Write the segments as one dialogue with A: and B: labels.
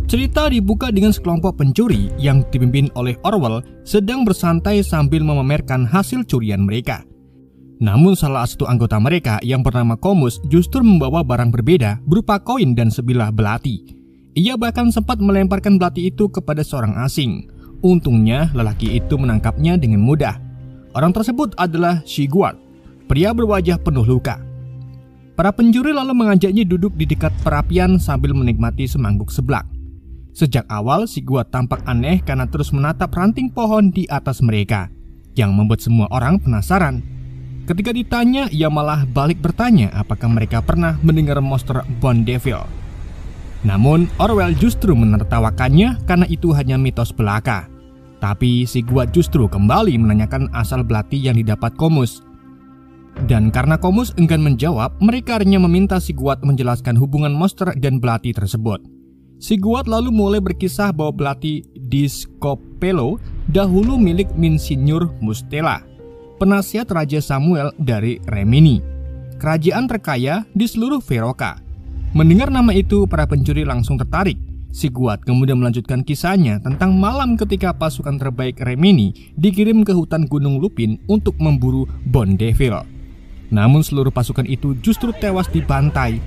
A: Cerita dibuka dengan sekelompok pencuri yang dipimpin oleh Orwell sedang bersantai sambil memamerkan hasil curian mereka. Namun salah satu anggota mereka yang bernama Comus justru membawa barang berbeda berupa koin dan sebilah belati. Ia bahkan sempat melemparkan belati itu kepada seorang asing. Untungnya lelaki itu menangkapnya dengan mudah. Orang tersebut adalah Sigurd, pria berwajah penuh luka. Para pencuri lalu mengajaknya duduk di dekat perapian sambil menikmati semangkuk seblak. Sejak awal, Sigurd tampak aneh karena terus menatap ranting pohon di atas mereka, yang membuat semua orang penasaran. Ketika ditanya, ia malah balik bertanya apakah mereka pernah mendengar monster Bondeville. Namun, Orwell justru menertawakannya karena itu hanya mitos belaka. Tapi Sigurd justru kembali menanyakan asal belati yang didapat Comus. Dan karena Comus enggan menjawab, mereka akhirnya meminta Sigurd menjelaskan hubungan monster dan belati tersebut. Sigurd lalu mulai berkisah bahwa belati di Scopelo dahulu milik Monsignor Mustela, penasihat Raja Samuel dari Remini, kerajaan terkaya di seluruh Feroka. Mendengar nama itu, para pencuri langsung tertarik. Sigurd kemudian melanjutkan kisahnya tentang malam ketika pasukan terbaik Remini dikirim ke hutan Gunung Lupin untuk memburu Bondeville. Namun seluruh pasukan itu justru tewas dibantai,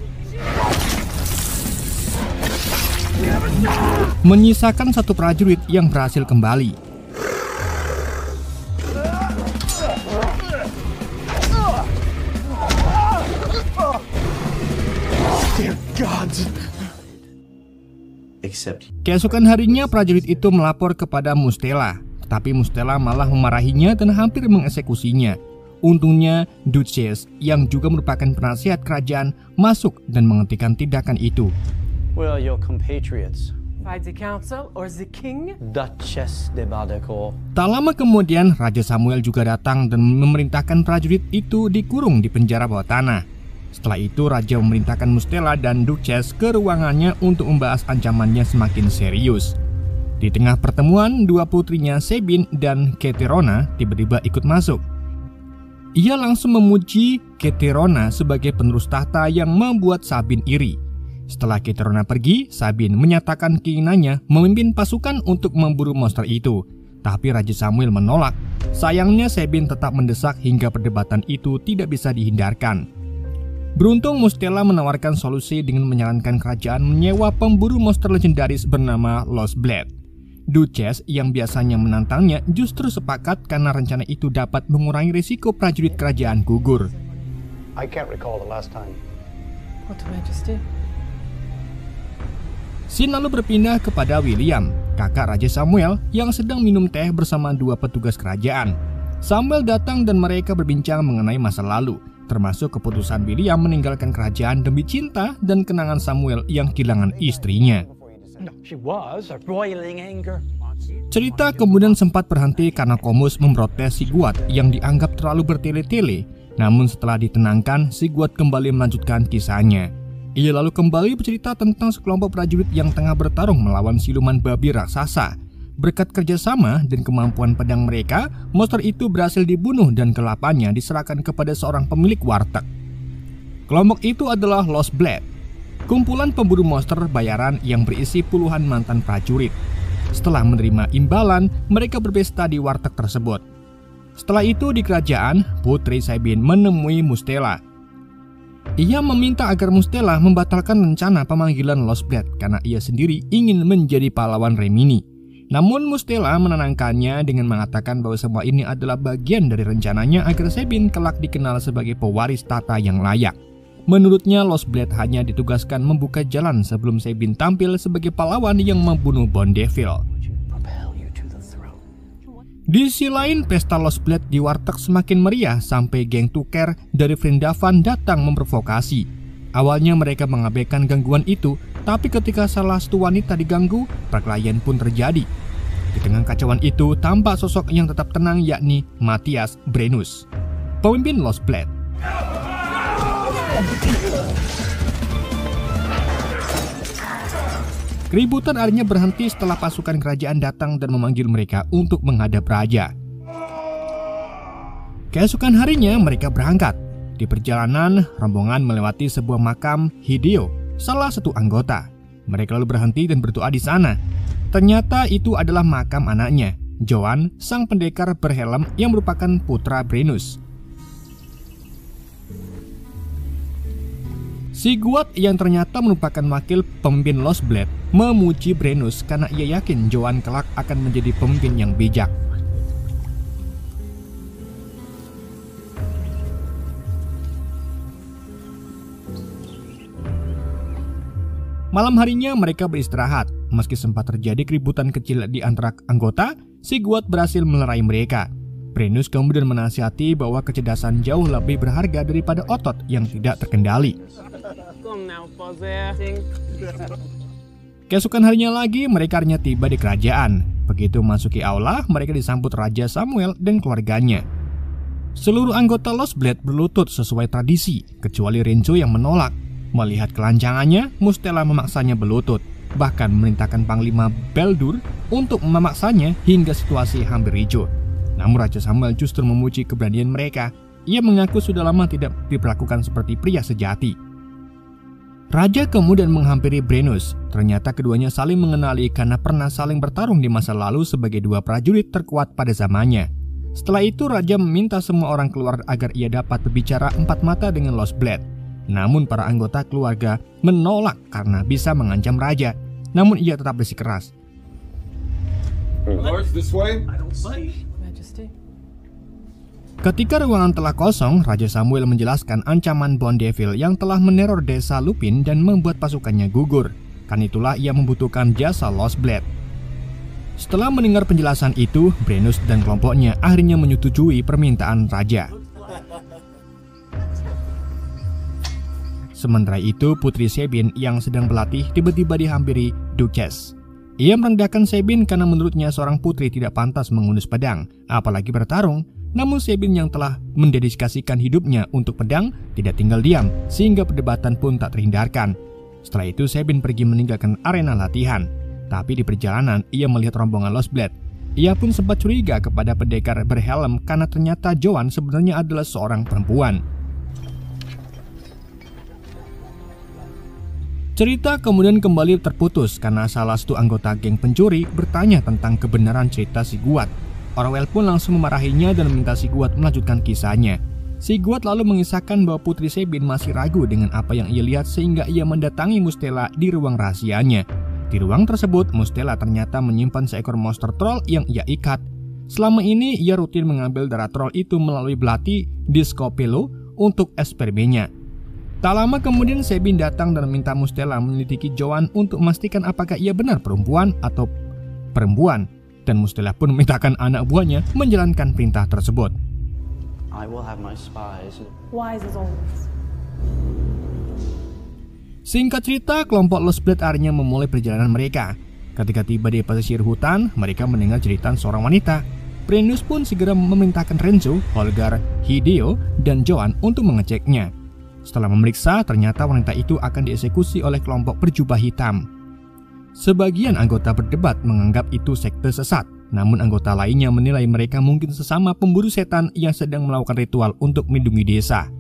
A: menyisakan satu prajurit yang berhasil kembali. Keesokan harinya prajurit itu melapor kepada Mustela, tetapi Mustela malah memarahinya dan hampir mengeksekusinya. Untungnya Duchess, yang juga merupakan penasihat kerajaan, masuk dan menghentikan tindakan itu.
B: Well, your compatriots.
C: By the council or the king?
B: Duchess de Badencourt.
A: Tak lama kemudian, Raja Samuel juga datang dan memerintahkan prajurit itu dikurung di penjara bawah tanah. Setelah itu, Raja memerintahkan Mustela dan Duchess ke ruangannya untuk membahas ancamannya semakin serius. Di tengah pertemuan, dua putrinya Sabine dan Keterona tiba-tiba ikut masuk. Ia langsung memuji Keterona sebagai penerus tahta yang membuat Sabine iri. Setelah Keterona pergi, Sabine menyatakan keinginannya memimpin pasukan untuk memburu monster itu. Tapi Raja Samuel menolak. Sayangnya Sabine tetap mendesak hingga perdebatan itu tidak bisa dihindarkan. Beruntung Mustela menawarkan solusi dengan menyarankan kerajaan menyewa pemburu monster legendaris bernama Lost Blade. Duchess yang biasanya menantangnya justru sepakat karena rencana itu dapat mengurangi risiko prajurit kerajaan gugur.
B: I can't recall the last time.
C: What do I just do?
A: Scene lalu berpindah kepada William, kakak Raja Samuel yang sedang minum teh bersama dua petugas kerajaan. Samuel datang dan mereka berbincang mengenai masa lalu, termasuk keputusan William meninggalkan kerajaan demi cinta dan kenangan Samuel yang kehilangan istrinya. Cerita kemudian sempat berhenti karena Comus memprotes Sigurd yang dianggap terlalu bertele-tele. Namun setelah ditenangkan, Sigurd kembali melanjutkan kisahnya. Ia lalu kembali bercerita tentang sekelompok prajurit yang tengah bertarung melawan siluman babi raksasa. Berkat kerjasama dan kemampuan pedang mereka, monster itu berhasil dibunuh dan kelapanya diserahkan kepada seorang pemilik warteg. Kelompok itu adalah Lost Blade, kumpulan pemburu monster bayaran yang berisi puluhan mantan prajurit. Setelah menerima imbalan, mereka berpesta di warteg tersebut. Setelah itu di kerajaan, Putri Sabine menemui Mustela. Ia meminta agar Mustela membatalkan rencana pemanggilan Lost Blade karena ia sendiri ingin menjadi pahlawan Remini. Namun Mustela menenangkannya dengan mengatakan bahwa semua ini adalah bagian dari rencananya agar Sabine kelak dikenal sebagai pewaris tata yang layak. Menurutnya Lost Blade hanya ditugaskan membuka jalan sebelum Sabine tampil sebagai pahlawan yang membunuh Bondeville. Di sisi lain, pesta Lost Blade di warteg semakin meriah sampai geng tuker dari Vrindavan datang memprovokasi. Awalnya mereka mengabaikan gangguan itu, tapi ketika salah satu wanita diganggu, perkelahian pun terjadi. Di tengah kacauan itu, tampak sosok yang tetap tenang yakni Matthias Brennus, pemimpin Lost Blade. Keributan akhirnya berhenti setelah pasukan kerajaan datang dan memanggil mereka untuk menghadap raja. Keesokan harinya mereka berangkat. Di perjalanan, rombongan melewati sebuah makam Hideo, salah satu anggota. Mereka lalu berhenti dan berdoa di sana. Ternyata itu adalah makam anaknya, Joan, sang pendekar berhelm yang merupakan putra Brennus. Sigurd yang ternyata merupakan wakil pemimpin Lost Blade memuji Brennus karena ia yakin Joan kelak akan menjadi pemimpin yang bijak. Malam harinya mereka beristirahat. Meski sempat terjadi keributan kecil di antara anggota, Sigurd berhasil melerai mereka. Brennus kemudian menasihati bahwa kecerdasan jauh lebih berharga daripada otot yang tidak terkendali. Keesokan harinya lagi, mereka akhirnya tiba di kerajaan. Begitu masuki aula, mereka disambut Raja Samuel dan keluarganya. Seluruh anggota Lost Blade berlutut sesuai tradisi, kecuali Renzo yang menolak. Melihat kelancangannya, Mustela memaksanya berlutut, bahkan memerintahkan Panglima Baldur untuk memaksanya hingga situasi hampir ricuh. Namun Raja Samuel justru memuji keberanian mereka. Ia mengaku sudah lama tidak diperlakukan seperti pria sejati. Raja kemudian menghampiri Brennus. Ternyata keduanya saling mengenali karena pernah saling bertarung di masa lalu sebagai dua prajurit terkuat pada zamannya. Setelah itu Raja meminta semua orang keluar agar ia dapat berbicara empat mata dengan Lost Blade. Namun para anggota keluarga menolak karena bisa mengancam Raja. Namun ia tetap bersikeras. Ketika ruangan telah kosong, Raja Samuel menjelaskan ancaman Bondeville yang telah meneror desa Lupin dan membuat pasukannya gugur. Karena itulah ia membutuhkan jasa Lost Blade. Setelah mendengar penjelasan itu, Brennus dan kelompoknya akhirnya menyetujui permintaan Raja. Sementara itu, Putri Sabine yang sedang berlatih tiba-tiba dihampiri Duchess. Ia merendahkan Sabine karena menurutnya seorang putri tidak pantas mengunus pedang, apalagi bertarung. Namun Sabine yang telah mendedikasikan hidupnya untuk pedang tidak tinggal diam, sehingga perdebatan pun tak terhindarkan. Setelah itu Sabine pergi meninggalkan arena latihan. Tapi di perjalanan ia melihat rombongan Lost Blade. Ia pun sempat curiga kepada pendekar berhelm karena ternyata Joan sebenarnya adalah seorang perempuan. Cerita kemudian kembali terputus karena salah satu anggota geng pencuri bertanya tentang kebenaran cerita Sigurd. Orwell pun langsung memarahinya dan meminta Sigurd melanjutkan kisahnya. Sigurd lalu mengisahkan bahwa Putri Sabine masih ragu dengan apa yang ia lihat sehingga ia mendatangi Mustela di ruang rahasianya. Di ruang tersebut, Mustela ternyata menyimpan seekor monster troll yang ia ikat. Selama ini ia rutin mengambil darah troll itu melalui belati Discopelo untuk eksperimennya. Tak lama kemudian Sabine datang dan meminta Mustela menyelidiki Joan untuk memastikan apakah ia benar perempuan atau perempuan. Dan Mustela pun memintakan anak buahnya menjalankan perintah tersebut.
B: I will have my spies.
C: Wise as always.
A: Singkat cerita, kelompok Lost Blade akhirnya memulai perjalanan mereka. Ketika tiba di pesisir hutan, mereka mendengar jeritan seorang wanita. Brennus pun segera memerintahkan Renzo, Holgar, Hideo, dan Joan untuk mengeceknya. Setelah memeriksa, ternyata wanita itu akan dieksekusi oleh kelompok berjubah hitam. Sebagian anggota berdebat menganggap itu sekte sesat, namun anggota lainnya menilai mereka mungkin sesama pemburu setan yang sedang melakukan ritual untuk melindungi desa.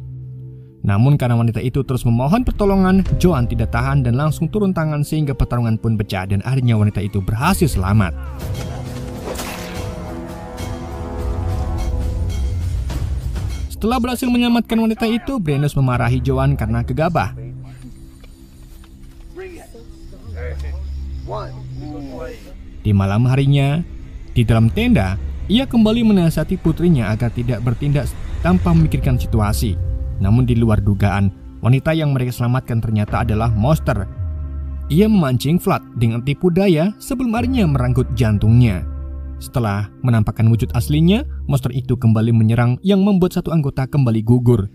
A: Namun karena wanita itu terus memohon pertolongan, Joan tidak tahan dan langsung turun tangan sehingga pertarungan pun pecah dan akhirnya wanita itu berhasil selamat. Setelah berhasil menyelamatkan wanita itu, Brennus memarahi Joan karena gegabah. Di malam harinya, di dalam tenda, ia kembali menasihati putrinya agar tidak bertindak tanpa memikirkan situasi. Namun di luar dugaan, wanita yang mereka selamatkan ternyata adalah monster. Ia memancing Vlad dengan tipu daya sebelum akhirnya merenggut jantungnya. Setelah menampakkan wujud aslinya, monster itu kembali menyerang yang membuat satu anggota kembali gugur.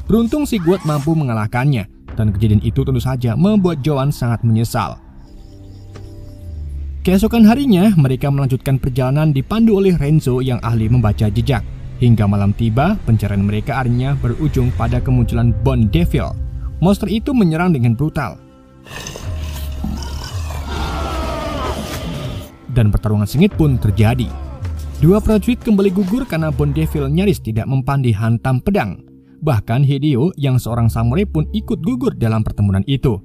A: Beruntung Sigurd mampu mengalahkannya, dan kejadian itu tentu saja membuat Joan sangat menyesal. Keesokan harinya, mereka melanjutkan perjalanan dipandu oleh Renzo yang ahli membaca jejak. Hingga malam tiba, pencarian mereka akhirnya berujung pada kemunculan Bondeville. Monster itu menyerang dengan brutal. dan pertarungan sengit pun terjadi. Dua prajurit kembali gugur karena Bondeville nyaris tidak mempan dihantam pedang. Bahkan Hideo yang seorang samurai pun ikut gugur dalam pertempuran itu.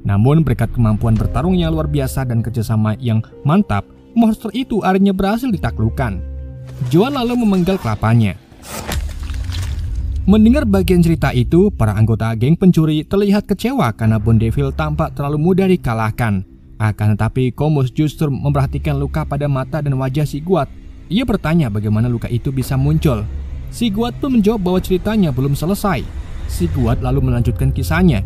A: Namun berkat kemampuan bertarung yang luar biasa dan kerjasama yang mantap, monster itu akhirnya berhasil ditaklukkan. Joan lalu memenggal kelapanya. Mendengar bagian cerita itu, para anggota geng pencuri terlihat kecewa karena Bondeville tampak terlalu mudah dikalahkan. Akan tetapi Comus justru memperhatikan luka pada mata dan wajah si Guat. Ia bertanya bagaimana luka itu bisa muncul. Si Guat pun menjawab bahwa ceritanya belum selesai. Si Guat lalu melanjutkan kisahnya.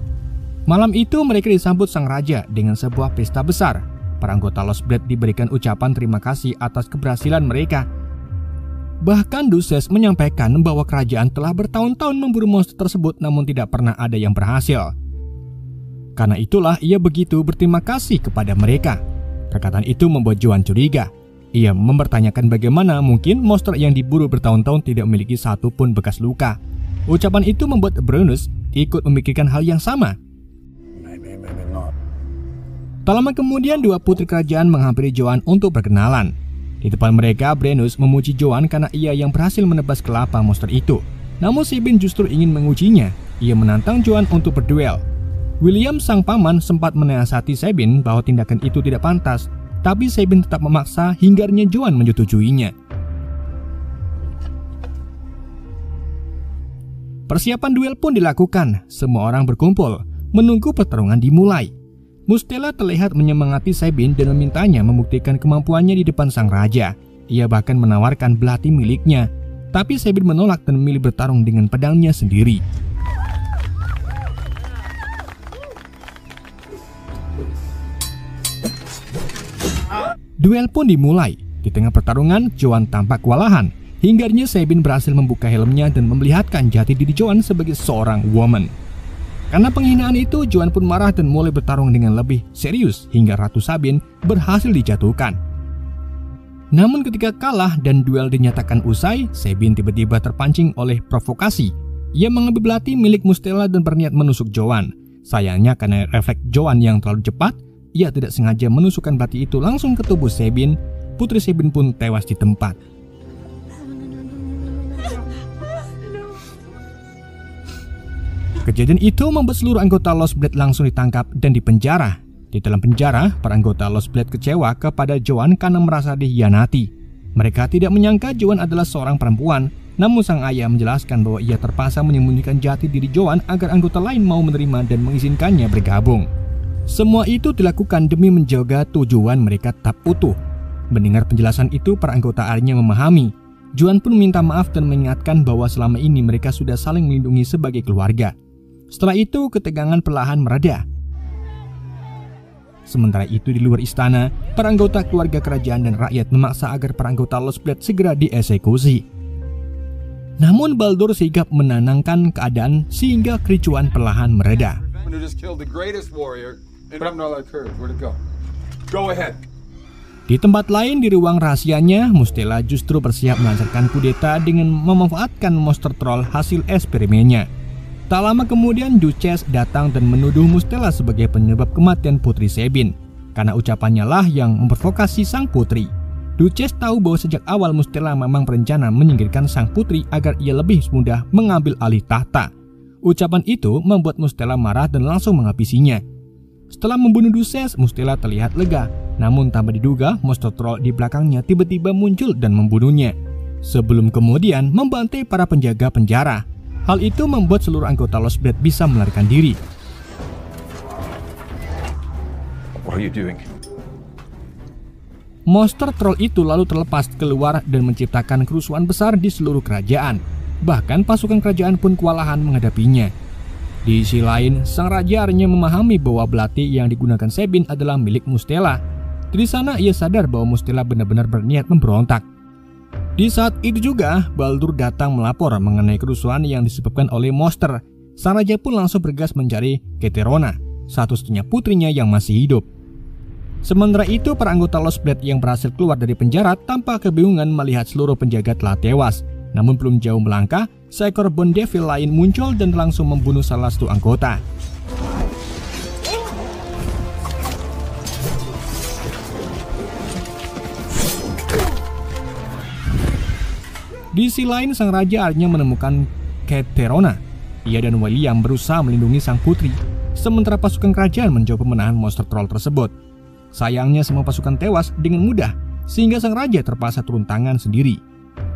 A: Malam itu mereka disambut sang raja dengan sebuah pesta besar. Para anggota Lost Blade diberikan ucapan terima kasih atas keberhasilan mereka. Bahkan Duchess menyampaikan bahwa kerajaan telah bertahun-tahun memburu monster tersebut namun tidak pernah ada yang berhasil. Karena itulah ia begitu berterima kasih kepada mereka. Perkataan itu membuat Joan curiga. Ia mempertanyakan bagaimana mungkin monster yang diburu bertahun-tahun tidak memiliki satu pun bekas luka. Ucapan itu membuat Brennus ikut memikirkan hal yang sama. Tak lama kemudian dua putri kerajaan menghampiri Joan untuk berkenalan. Di depan mereka, Brennus memuji Joan karena ia yang berhasil menebas kelapa monster itu. Namun Sabine justru ingin mengujinya. Ia menantang Joan untuk berduel. William sang paman sempat menasihati Sabine bahwa tindakan itu tidak pantas, tapi Sabine tetap memaksa hingga akhirnya Joan menyetujuinya. Persiapan duel pun dilakukan. Semua orang berkumpul menunggu pertarungan dimulai. Mustela terlihat menyemangati Sabine dan memintanya membuktikan kemampuannya di depan sang raja. Ia bahkan menawarkan belati miliknya, tapi Sabine menolak dan memilih bertarung dengan pedangnya sendiri. Duel pun dimulai. Di tengah pertarungan, Joan tampak kewalahan. Hingga akhirnya Sabine berhasil membuka helmnya dan memperlihatkan jati diri Joan sebagai seorang woman. Karena penghinaan itu, Joan pun marah dan mulai bertarung dengan lebih serius hingga Ratu Sabine berhasil dijatuhkan. Namun ketika kalah dan duel dinyatakan usai, Sabine tiba-tiba terpancing oleh provokasi. Ia mengambil belati milik Mustela dan berniat menusuk Joan. Sayangnya karena refleks Joan yang terlalu cepat, ia tidak sengaja menusukkan belati itu langsung ke tubuh Sabine. Putri Sabine pun tewas di tempat. Kejadian itu membuat seluruh anggota Lost Blade langsung ditangkap dan dipenjara. Di dalam penjara, para anggota Lost Blade kecewa kepada Joan karena merasa dikhianati. Mereka tidak menyangka Joan adalah seorang perempuan, namun sang ayah menjelaskan bahwa ia terpaksa menyembunyikan jati diri Joan agar anggota lain mau menerima dan mengizinkannya bergabung. Semua itu dilakukan demi menjaga tujuan mereka tetap utuh. Mendengar penjelasan itu, para anggota akhirnya memahami. Joan pun minta maaf dan mengingatkan bahwa selama ini mereka sudah saling melindungi sebagai keluarga. Setelah itu, ketegangan perlahan mereda. Sementara itu di luar istana, para anggota keluarga kerajaan dan rakyat memaksa agar para anggota Lost Blade segera dieksekusi. Namun Baldur sigap menenangkan keadaan sehingga kericuan perlahan mereda. Di tempat lain di ruang rahasianya, Mustela justru bersiap melancarkan kudeta dengan memanfaatkan monster troll hasil eksperimennya. Tak lama kemudian Duchess datang dan menuduh Mustela sebagai penyebab kematian Putri Sabine, karena ucapannya lah yang memprovokasi sang putri. Duchess tahu bahwa sejak awal Mustela memang berencana menyingkirkan sang putri agar ia lebih mudah mengambil alih tahta. Ucapan itu membuat Mustela marah dan langsung menghabisinya. Setelah membunuh Duchess, Mustela terlihat lega, namun tanpa diduga monster troll di belakangnya tiba-tiba muncul dan membunuhnya, sebelum kemudian membantai para penjaga penjara. Hal itu membuat seluruh anggota Lost Blade bisa melarikan diri.
D: What are you doing?
A: Monster troll itu lalu terlepas keluar dan menciptakan kerusuhan besar di seluruh kerajaan. Bahkan pasukan kerajaan pun kewalahan menghadapinya. Di sisi lain, sang raja akhirnya memahami bahwa belati yang digunakan Sabine adalah milik Mustela. Di sana ia sadar bahwa Mustela benar-benar berniat memberontak. Di saat itu juga, Baldur datang melapor mengenai kerusuhan yang disebabkan oleh monster. Sang raja pun langsung bergegas mencari Keterona, satu-satunya putrinya yang masih hidup. Sementara itu, para anggota Lost Blade yang berhasil keluar dari penjara tanpa kebingungan melihat seluruh penjaga telah tewas. Namun belum jauh melangkah, seekor Bondeville lain muncul dan langsung membunuh salah satu anggota. Di sisi lain, sang raja akhirnya menemukan Caterona. Ia dan William berusaha melindungi sang putri, sementara pasukan kerajaan mencoba menahan monster troll tersebut. Sayangnya semua pasukan tewas dengan mudah, sehingga sang raja terpaksa turun tangan sendiri.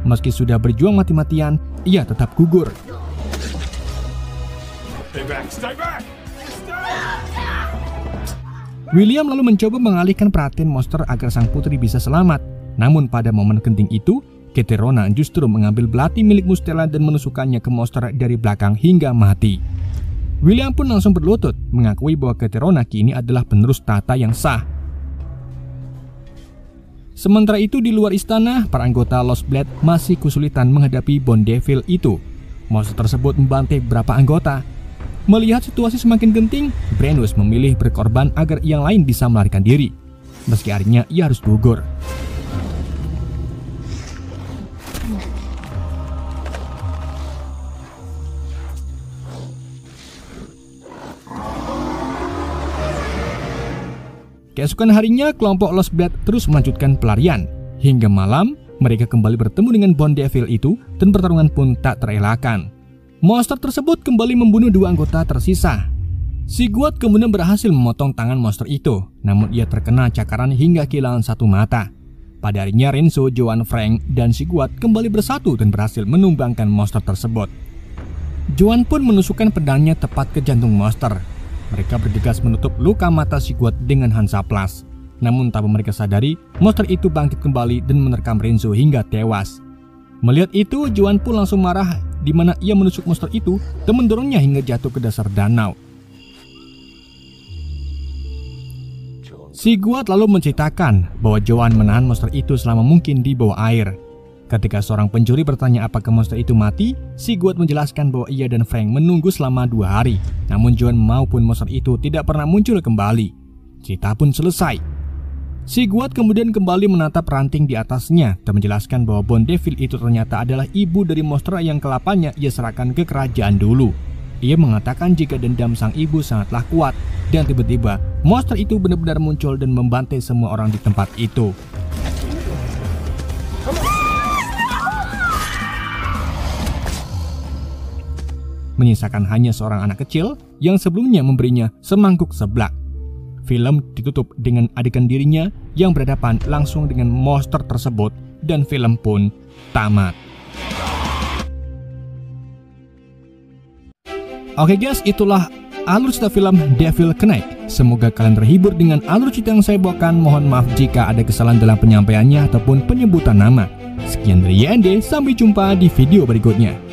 A: Meski sudah berjuang mati-matian, ia tetap gugur.
D: Stay back!
A: William lalu mencoba mengalihkan perhatian monster agar sang putri bisa selamat. Namun pada momen genting itu, Caterona justru mengambil belati milik Mustela dan menusukkannya ke monster dari belakang hingga mati. William pun langsung berlutut, mengakui bahwa Caterona kini adalah penerus tahta yang sah. Sementara itu di luar istana, para anggota Lost Blade masih kesulitan menghadapi Bone Devil itu. Monster tersebut membantai beberapa anggota. Melihat situasi semakin genting, Brennus memilih berkorban agar yang lain bisa melarikan diri. Meski akhirnya ia harus gugur. Keesokan harinya, kelompok Lost Blade terus melanjutkan pelarian. Hingga malam, mereka kembali bertemu dengan Bone Devil itu dan pertarungan pun tak terelakkan. Monster tersebut kembali membunuh dua anggota tersisa. Sigurd kemudian berhasil memotong tangan monster itu, namun ia terkena cakaran hingga kehilangan satu mata. Pada harinya, Renzo, Johan, Frank, dan Sigurd kembali bersatu dan berhasil menumbangkan monster tersebut. Johan pun menusukkan pedangnya tepat ke jantung monster. Mereka bergegas menutup luka mata Sigurd dengan Hansaplast. Namun tanpa mereka sadari, monster itu bangkit kembali dan menerkam Renzo hingga tewas. Melihat itu, Johan pun langsung marah di mana ia menusuk monster itu dan mendorongnya hingga jatuh ke dasar danau. Sigurd lalu menceritakan bahwa Johan menahan monster itu selama mungkin di bawah air. Ketika seorang pencuri bertanya apakah monster itu mati, Sigurd menjelaskan bahwa ia dan Frank menunggu selama 2 hari. Namun Johan maupun monster itu tidak pernah muncul kembali. Cerita pun selesai. Sigurd kemudian kembali menatap ranting di atasnya dan menjelaskan bahwa Bone Devil itu ternyata adalah ibu dari monster yang kelapanya ia serahkan ke kerajaan dulu. Ia mengatakan jika dendam sang ibu sangatlah kuat, dan tiba-tiba monster itu benar-benar muncul dan membantai semua orang di tempat itu. Menyisakan hanya seorang anak kecil yang sebelumnya memberinya semangkuk seblak. Film ditutup dengan adegan dirinya yang berhadapan langsung dengan monster tersebut dan film pun tamat. Oke guys, itulah alur cerita film Devil Knight. Semoga kalian terhibur dengan alur cerita yang saya bawakan. Mohon maaf jika ada kesalahan dalam penyampaiannya ataupun penyebutan nama. Sekian dari YND, sampai jumpa di video berikutnya.